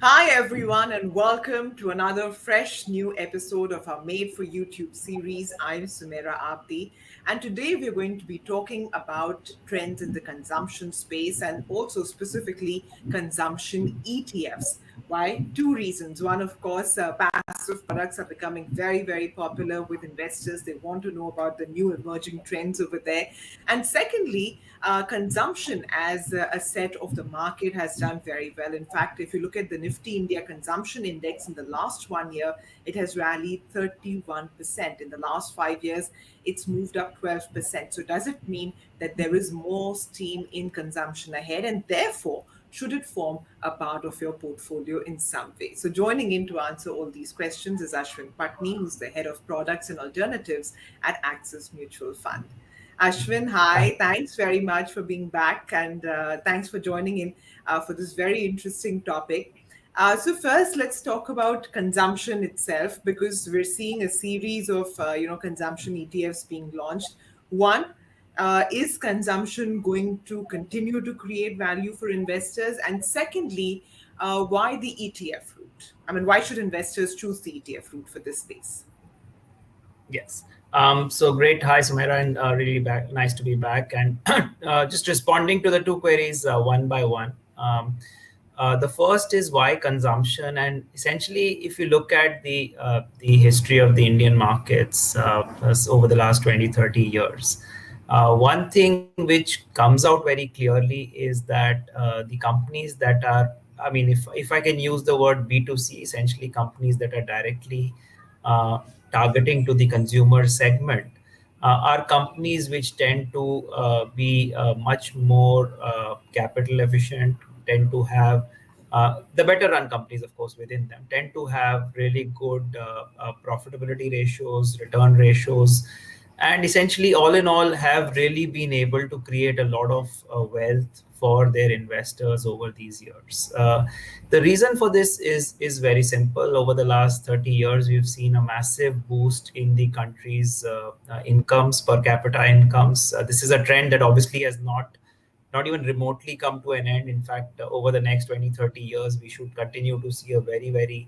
Hi, everyone, and welcome to another fresh new episode of our Made for YouTube series. I'm Sumaira Abidi, and today we're going to be talking about trends in the consumption space and also specifically consumption ETFs. Why? Two reasons. One, of course, passive products are becoming very, very popular with investors. They want to know about the new emerging trends over there. And secondly, consumption as a set of the market has done very well. In fact, if you look at the Nifty India Consumption Index in the last 1 year, it has rallied 31%. In the last 5 years, it's moved up 12%. So, does it mean that there is more steam in consumption ahead? And therefore, should it form a part of your portfolio in some way? So, joining in to answer all these questions is Ashwin Patni, who's the head of products and alternatives at Axis Mutual Fund. Ashwin, hi. Thanks very much for being back and thanks for joining in for this very interesting topic. So first, let's talk about consumption itself because we're seeing a series of consumption ETFs being launched. One, is consumption going to continue to create value for investors? And secondly, why the ETF route? I mean, why should investors choose the ETF route for this space? Yes. So great. Hi, Sumaira, and really nice to be back. And just responding to the two queries one by one. The first is why consumption, and essentially, if you look at the history of the Indian markets over the last 20, 30 years, one thing which comes out very clearly is that the companies that are, I mean, if I can use the word B2C, essentially companies that are directly uh, targeting to the consumer segment are companies which tend to be much more capital efficient, tend to have the better run companies, of course, within them tend to have really good profitability ratios, return ratios, and essentially, all in all, have really been able to create a lot of wealth for their investors over these years. The reason for this is very simple. Over the last 30 years, we've seen a massive boost in the country's incomes, per capita incomes. This is a trend that obviously has not even remotely come to an end. In fact, over the next 20, 30 years, we should continue to see a very, very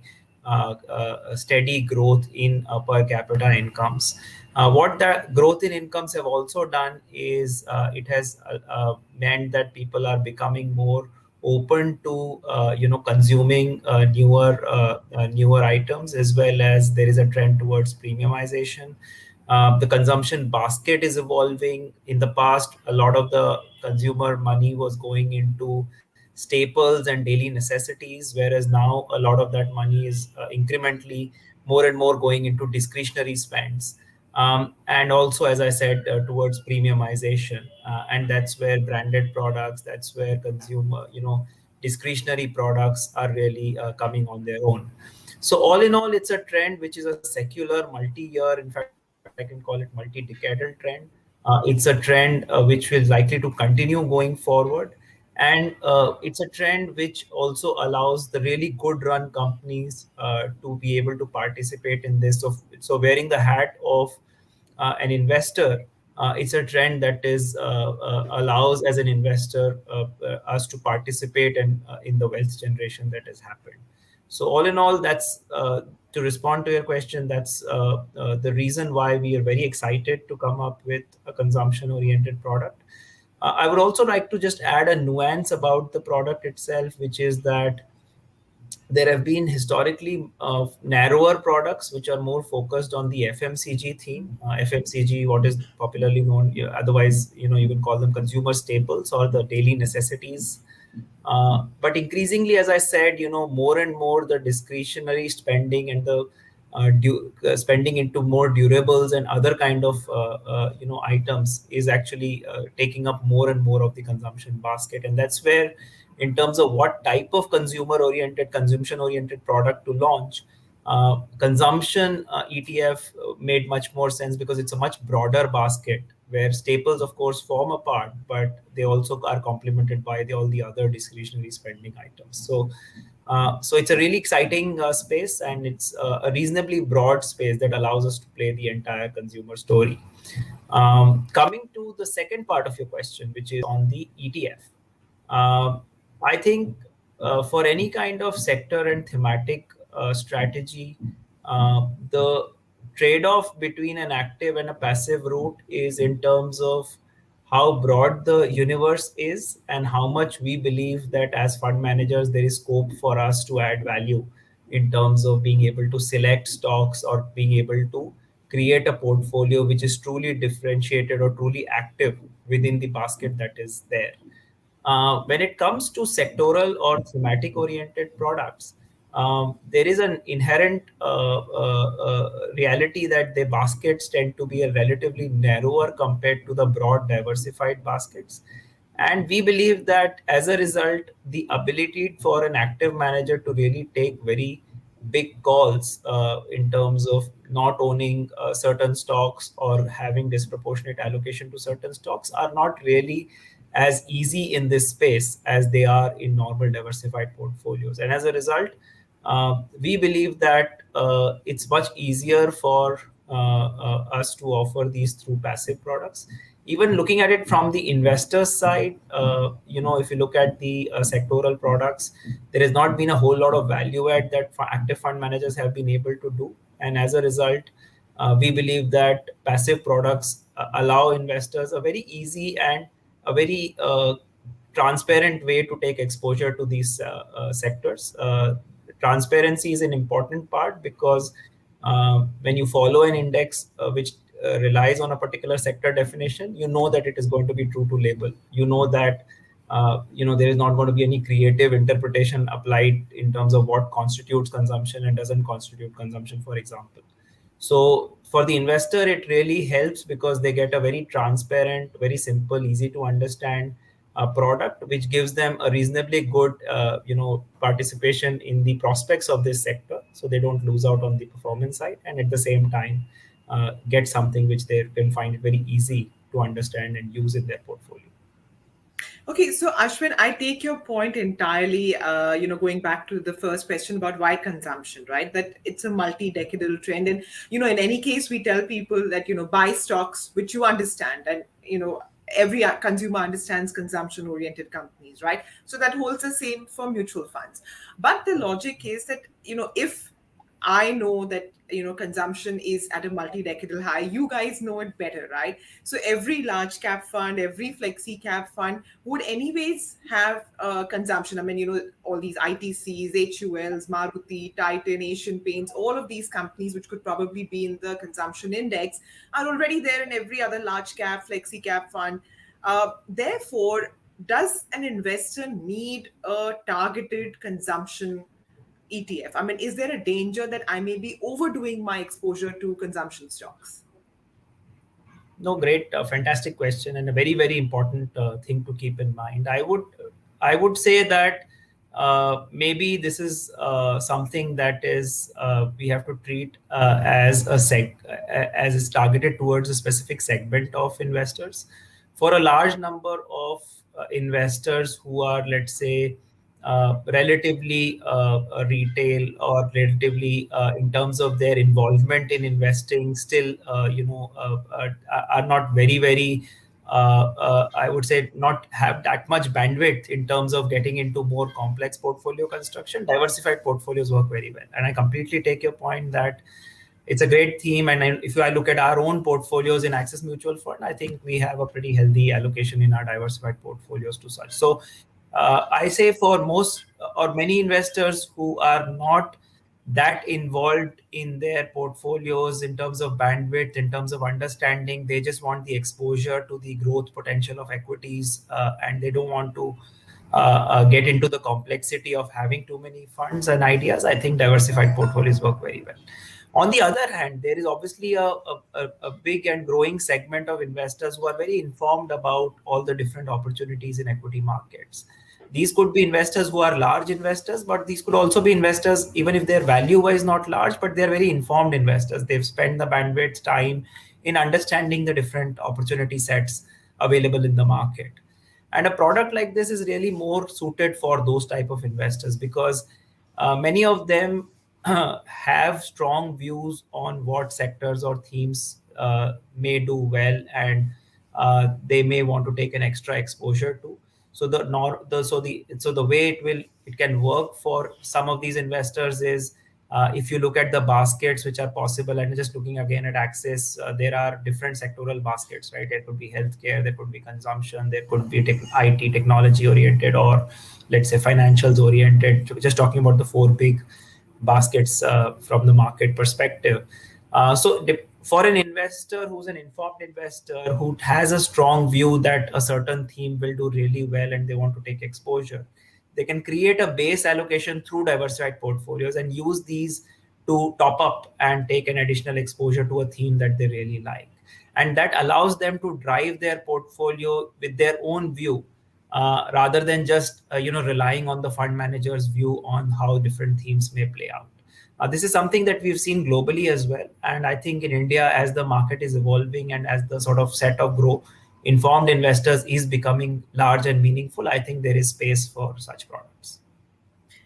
steady growth in per capita incomes. What that growth in incomes have also done is it has meant that people are becoming more open to consuming newer items, as well as there is a trend towards premiumization. The consumption basket is evolving. In the past, a lot of the consumer money was going into staples and daily necessities, whereas now a lot of that money is incrementally more and more going into discretionary spends. And also, as I said, towards premiumization. And that's where branded products, that's where consumer, discretionary products are really coming on their own. So all in all, it's a trend which is a secular multi-year, in fact, I can call it multi-decadal trend. It's a trend which is likely to continue going forward. And it's a trend which also allows the really good run companies to be able to participate in this. So wearing the hat of an investor, it's a trend that is allows as an investor us to participate in the wealth generation that has happened. So all in all, that's to respond to your question. That's the reason why we are very excited to come up with a consumption-oriented product. I would also like to just add a nuance about the product itself, which is that there have been historically narrower products which are more focused on the FMCG theme. FMCG, what is popularly known, otherwise, you can call them consumer staples or the daily necessities. But increasingly, as I said, more and more the discretionary spending and the spending into more durables and other kind of items is actually taking up more and more of the consumption basket, and that's where, in terms of what type of consumption oriented product to launch, consumption ETF made much more sense because it's a much broader basket where staples, of course, form a part, but they also are complemented by all the other discretionary spending items. So it's a really exciting space, and it's a reasonably broad space that allows us to play the entire consumer story. Coming to the second part of your question, which is on the ETF. I think for any kind of sector and thematic strategy, the trade-off between an active and a passive route is in terms of how broad the universe is and how much we believe that as fund managers there is scope for us to add value in terms of being able to select stocks or being able to create a portfolio which is truly differentiated or truly active within the basket that is there. When it comes to sectoral or thematic oriented products, there is an inherent reality that the baskets tend to be a relatively narrower compared to the broad diversified baskets. And we believe that as a result, the ability for an active manager to really take very big calls in terms of not owning certain stocks or having disproportionate allocation to certain stocks are not really as easy in this space as they are in normal diversified portfolios. And as a result, we believe that it's much easier for us to offer these through passive products. Even looking at it from the investor side, if you look at the sectoral products, there has not been a whole lot of value add that active fund managers have been able to do. And as a result, we believe that passive products allow investors a very easy and a very transparent way to take exposure to these sectors. Transparency is an important part because when you follow an index which relies on a particular sector definition, you know that it is going to be true to label. You know that there is not going to be any creative interpretation applied in terms of what constitutes consumption and doesn't constitute consumption, for example. So for the investor, it really helps because they get a very transparent, very simple, easy to understand product, which gives them a reasonably good, participation in the prospects of this sector, so they don't lose out on the performance side, and at the same time, get something which they can find it very easy to understand and use in their portfolio. Okay, so Ashwin, I take your point entirely. Going back to the first question about why consumption, right? That it's a multi-decadal trend, and in any case, we tell people that buy stocks which you understand, and every consumer understands consumption-oriented companies, right? So that holds the same for mutual funds. But the logic is that if I know that consumption is at a multi-decadal high. You guys know it better, right? So every large cap fund, every flexi cap fund would anyways have consumption. I mean, all these ITCs, HULs, Maruti, Titan, Asian Paints, all of these companies which could probably be in the consumption index are already there in every other large cap, flexi cap fund. Therefore, does an investor need a targeted consumption ETF? I mean, is there a danger that I may be overdoing my exposure to consumption stocks? No, great, fantastic question, and a very, very important thing to keep in mind. I would say that maybe this is something that is we have to treat as is targeted towards a specific segment of investors. For a large number of investors who are, let's say, relatively retail or relatively in terms of their involvement in investing still are not very very I would say not have that much bandwidth in terms of getting into more complex portfolio construction. Diversified portfolios work very well, and I completely take your point that it's a great theme. And if I look at our own portfolios in Axis Mutual Fund, I think we have a pretty healthy allocation in our diversified portfolios to such. So I say for most or many investors who are not that involved in their portfolios in terms of bandwidth, in terms of understanding, they just want the exposure to the growth potential of equities, and they don't want to get into the complexity of having too many funds and ideas. I think diversified portfolios work very well. On the other hand, there is obviously a big and growing segment of investors who are very informed about all the different opportunities in equity markets. These could be investors who are large investors, but these could also be investors, even if their value wise not large, but they're very informed investors. They've spent the bandwidth, time in understanding the different opportunity sets available in the market. And a product like this is really more suited for those type of investors because many of them have strong views on what sectors or themes may do well, and they may want to take an extra exposure to. So the way it can work for some of these investors is, if you look at the baskets which are possible, and just looking again at Axis, there are different sectoral baskets, right? There could be healthcare, there could be consumption, there could be IT technology oriented, or let's say financials oriented. Just talking about the four big baskets from the market perspective. For an investor who's an informed investor who has a strong view that a certain theme will do really well and they want to take exposure, they can create a base allocation through diversified portfolios and use these to top up and take an additional exposure to a theme that they really like. And that allows them to drive their portfolio with their own view, rather than just relying on the fund manager's view on how different themes may play out. This is something that we've seen globally as well, and I think in India, as the market is evolving and as the sort of set of grow informed investors is becoming large and meaningful, I think there is space for such products.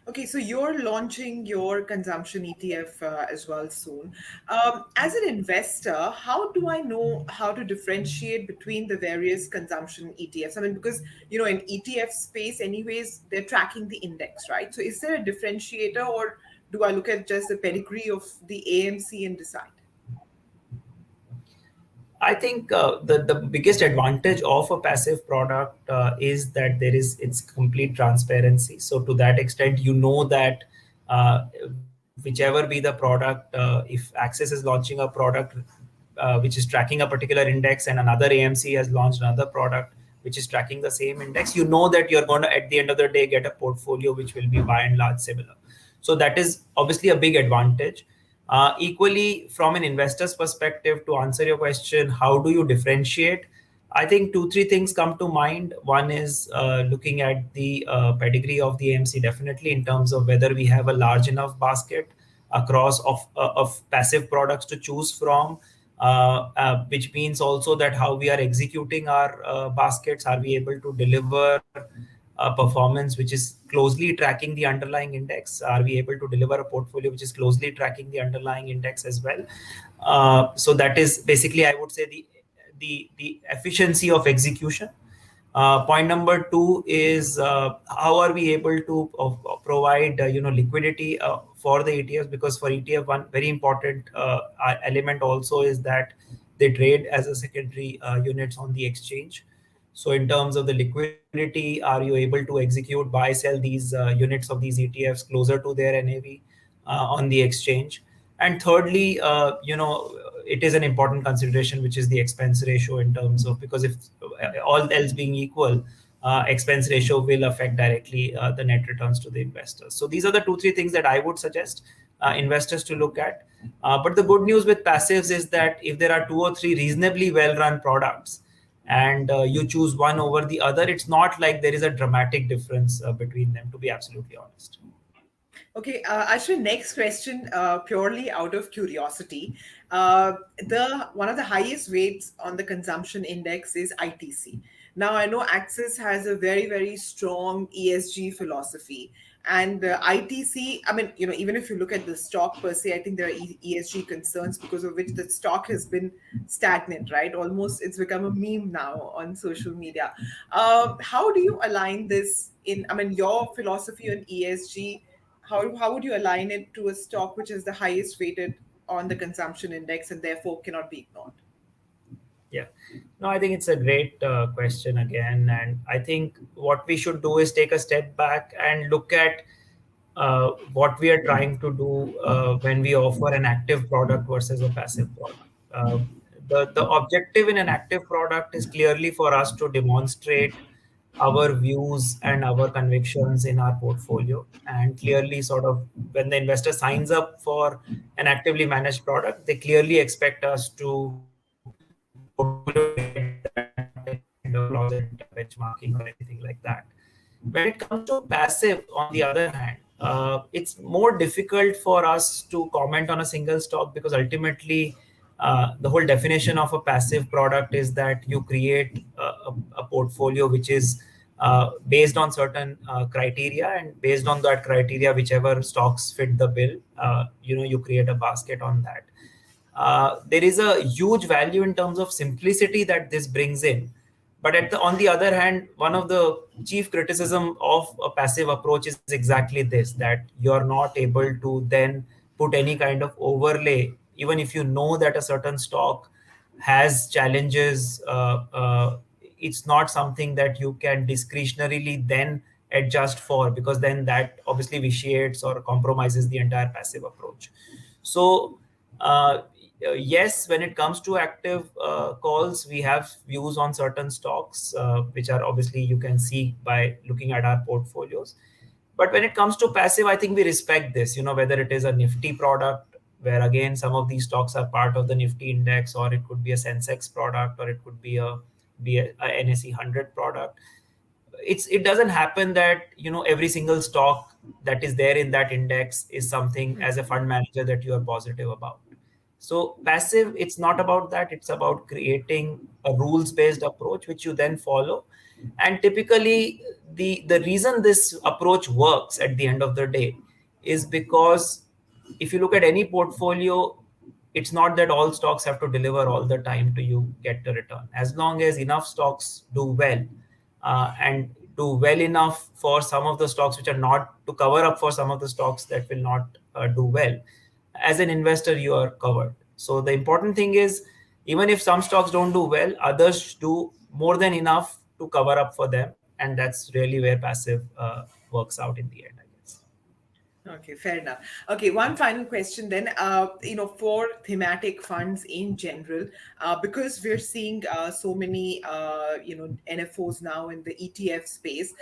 Okay, so you're launching your consumption ETF as well soon. As an investor, how do I know how to differentiate between the various consumption ETFs? I mean, because in ETF space, anyways, they're tracking the index, right? So, is there a differentiator, or do I look at just the pedigree of the AMC and decide? I think the biggest advantage of a passive product is that it's complete transparency. So to that extent, that whichever be the product, if Axis is launching a product which is tracking a particular index, and another AMC has launched another product which is tracking the same index, that you're going to, at the end of the day, get a portfolio which will be by and large similar. So that is obviously a big advantage. Equally, from an investor's perspective, to answer your question, how do you differentiate? I think two, three things come to mind. One is looking at the pedigree of the AMC, definitely, in terms of whether we have a large enough basket across of passive products to choose from, which means also that how we are executing our baskets, are we able to deliver performance which is closely tracking the underlying index? Are we able to deliver a portfolio which is closely tracking the underlying index as well? So that is basically, I would say, the efficiency of execution. Point number two is how are we able to provide liquidity for the ETFs? Because for ETF, one very important element also is that they trade as a secondary units on the exchange. So in terms of the liquidity, are you able to execute, buy, sell these units of these ETFs closer to their NAV on the exchange? And thirdly, it is an important consideration, which is the expense ratio, in terms of, because if all else being equal, expense ratio will affect directly the net returns to the investors. So these are the two, three things that I would suggest investors to look at. But the good news with passives is that if there are two or three reasonably well-run products, and you choose one over the other, it's not like there is a dramatic difference between them, to be absolutely honest. Okay, Ashwin, next question, purely out of curiosity. The one of the highest weights on the consumption index is ITC. Now, I know Axis has a very, very strong ESG philosophy. And ITC, I mean, even if you look at the stock per se, I think there are ESG concerns because of which the stock has been stagnant, right? Almost it's become a meme now on social media. How do you align this I mean, your philosophy on ESG? How would you align it to a stock which is the highest weighted on the consumption index and therefore cannot be ignored? Yeah, no, I think it's a great question again. And I think what we should do is take a step back and look at what we are trying to do when we offer an active product versus a passive product. The objective in an active product is clearly for us to demonstrate our views and our convictions in our portfolio. And clearly, sort of, when the investor signs up for an actively managed product, they clearly expect us to benchmarking or anything like that. When it comes to passive, on the other hand, it's more difficult for us to comment on a single stock, because ultimately the whole definition of a passive product is that you create a portfolio which is based on certain criteria, and based on that criteria, whichever stocks fit the bill, you create a basket on that. There is a huge value in terms of simplicity that this brings in, But on the other hand, one of the chief criticism of a passive approach is exactly this, that you're not able to then put any kind of overlay, even if you know that a certain stock has challenges. It's not something that you can discretionarily then adjust for, because then that obviously vitiates or compromises the entire passive approach. So yes, when it comes to active calls, we have views on certain stocks, which are obviously you can see by looking at our portfolios. But when it comes to passive, I think we respect this, whether it is a Nifty product, where again, some of these stocks are part of the Nifty index, or it could be a Sensex product, or it could be a NSE 100 product. It doesn't happen that every single stock that is there in that index is something as a fund manager that you are positive about. So passive, it's not about that. It's about creating a rules based approach which you then follow. And typically the reason this approach works at the end of the day is because if you look at any portfolio, it's not that all stocks have to deliver all the time to you get the return. As long as enough stocks do well, and do well enough for some of the stocks which are not, to cover up for some of the stocks that will not do well, as an investor you are covered. So the important thing is, even if some stocks don't do well, others do more than enough to cover up for them, and that's really where passive works out in the end, I guess. Okay, fair enough. Okay, one final question then. For thematic funds in general, because we're seeing so many, NFOs now in the ETF space,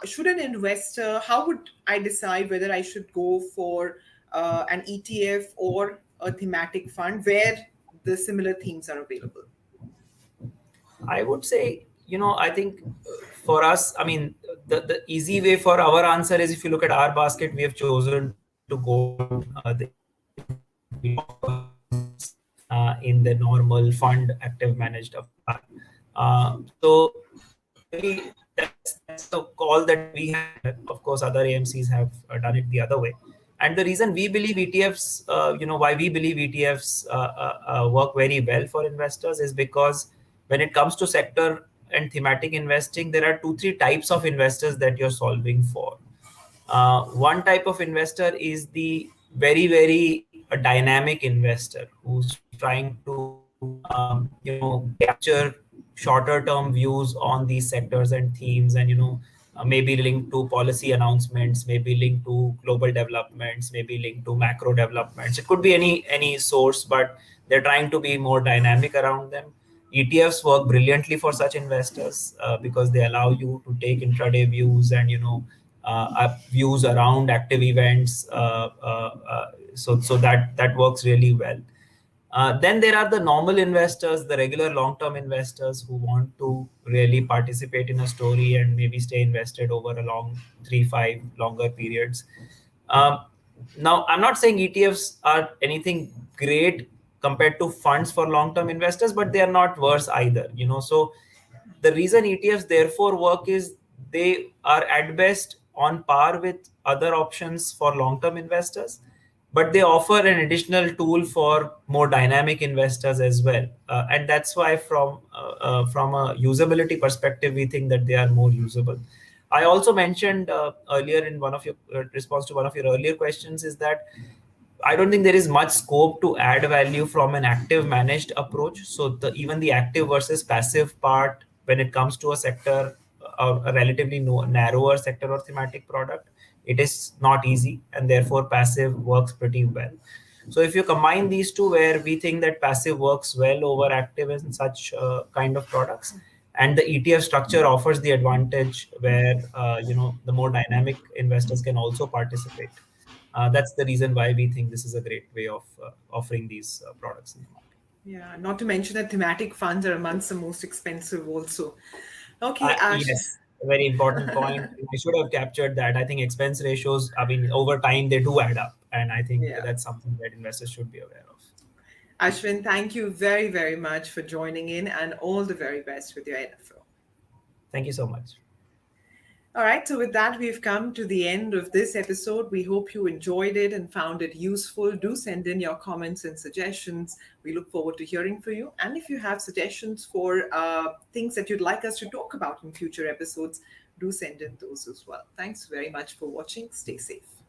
should an investor, how would I decide whether I should go for an ETF or a thematic fund where the similar themes are available? I would say, I think for us, I mean, the easy way for our answer is, if you look at our basket, we have chosen to go down the in the normal fund active managed avatar. So really, that's the call that we have taken. Of course, other AMCs have done it the other way. And the reason we believe ETFs, why we believe ETFs work very well for investors is because when it comes to sector and thematic investing, there are two, three types of investors that you're solving for. One type of investor is the very, very dynamic investor who's trying to, capture shorter term views on these sectors and themes, and maybe linked to policy announcements, maybe linked to global developments, maybe linked to macro developments. It could be any source, but they're trying to be more dynamic around them. ETFs work brilliantly for such investors because they allow you to take intraday views and views around active events. So that works really well. Then there are the normal investors, the regular long-term investors who want to really participate in a story and maybe stay invested over a long 3, 5 longer periods. Um, Now, I'm not saying ETFs are anything great compared to funds for long-term investors, but they are not worse either. So the reason ETFs therefore work is they are at best on par with other options for long-term investors, but they offer an additional tool for more dynamic investors as well. And that's why from a usability perspective, we think that they are more usable. I also mentioned earlier in one of your response to one of your earlier questions is that I don't think there is much scope to add value from an active managed approach. So even the active versus passive part, when it comes to a sector, a relatively narrower sector or thematic product, it is not easy, and therefore passive works pretty well. So if you combine these two, where we think that passive works well over active in such kind of products, and the ETF structure offers the advantage where the more dynamic investors can also participate. That's the reason why we think this is a great way of offering these products in the market. Yeah, not to mention that thematic funds are amongst the most expensive also. Okay, Ash. Yes, a very important point. I should have captured that. I think expense ratios, I mean, over time, they do add up. And I think Yeah. that's something that investors should be aware of. Ashwin, thank you very, very much for joining in and all the very best with your NFL. Thank you so much. All right, so with that, we've come to the end of this episode. We hope you enjoyed it and found it useful. Do send in your comments and suggestions. We look forward to hearing from you. And if you have suggestions for things that you'd like us to talk about in future episodes, do send in those as well. Thanks very much for watching. Stay safe.